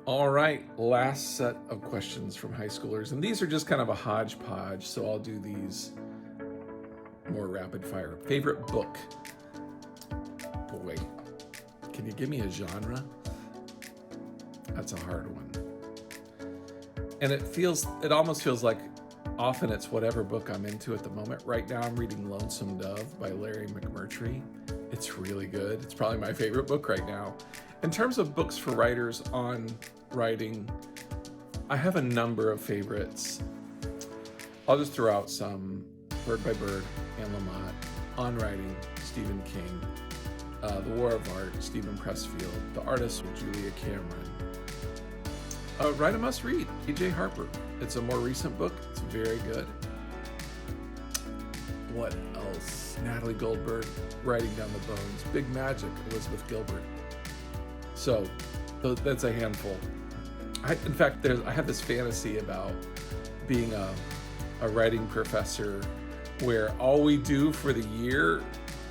All right, last set of questions from high schoolers, and these are just kind of a hodgepodge, so I'll do these more rapid fire. Favorite book? Boy, can you give me a genre? That's a hard one. And it almost feels like often it's whatever book I'm into at the moment. Right now I'm reading Lonesome Dove by Larry McMurtry. It's really good. It's probably my favorite book right now. In terms of books for writers on writing, I have a number of favorites. I'll just throw out some. Bird by Bird, Anne Lamott. On Writing, Stephen King. The War of Art, Stephen Pressfield. The Artist with Julia Cameron. Write a Must Read, E.J. Harper. It's a more recent book. It's very good. What else? Natalie Goldberg, Writing Down the Bones. Big Magic, Elizabeth Gilbert. So that's a handful. In fact, I have this fantasy about being a writing professor where all we do for the year,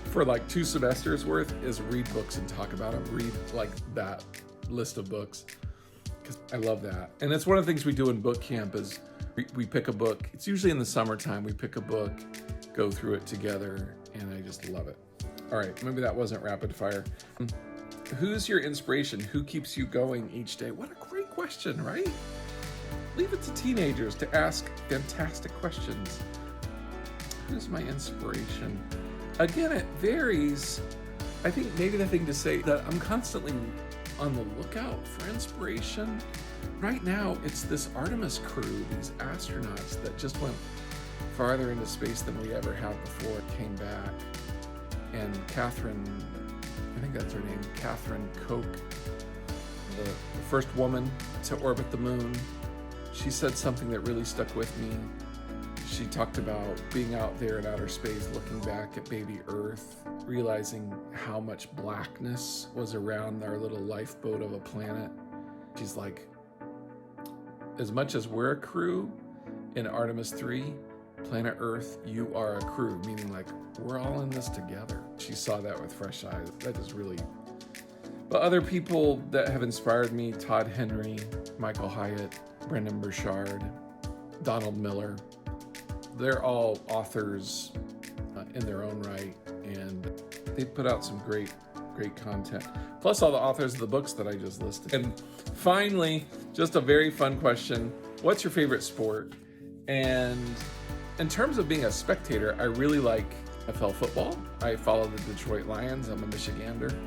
for like 2 semesters worth, is read books and talk about them. Read like that list of books, because I love that. And it's one of the things we do in book camp is we pick a book. It's usually in the summertime. We pick a book, go through it together, and I just love it. All right, maybe that wasn't rapid fire. Who's your inspiration? Who keeps you going each day? What a great question, right? Leave it to teenagers to ask fantastic questions. Who's my inspiration? Again, it varies. I think maybe the thing to say that I'm constantly on the lookout for inspiration. Right now, it's this Artemis crew, these astronauts that just went farther into space than we ever have before, came back. And Catherine, I think that's her name, Catherine Koch, the first woman to orbit the moon. She said something that really stuck with me. She talked about being out there in outer space, looking back at baby Earth, realizing how much blackness was around our little lifeboat of a planet. She's like, as much as we're a crew in Artemis 3, planet Earth, you are a crew, meaning like we're all in this together. She saw that with fresh eyes. That is really... But other people that have inspired me, Todd Henry, Michael Hyatt, Brendan Burchard, Donald Miller, they're all authors in their own right, and they put out some great content. Plus all the authors of the books that I just listed. And finally, just a very fun question. What's your favorite sport? And in terms of being a spectator, I really like NFL football. I follow the Detroit Lions. I'm a Michigander.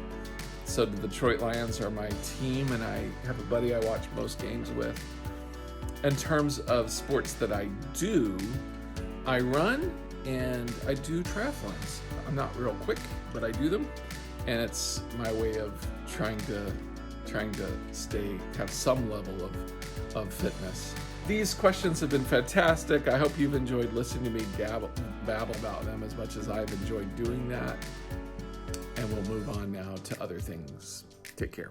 So the Detroit Lions are my team, and I have a buddy I watch most games with. In terms of sports that I do, I run and I do triathlons. I'm not real quick, but I do them. And it's my way of trying to have some level of fitness. These questions have been fantastic. I hope you've enjoyed listening to me babble about them as much as I've enjoyed doing that. And we'll move on now to other things. Take care.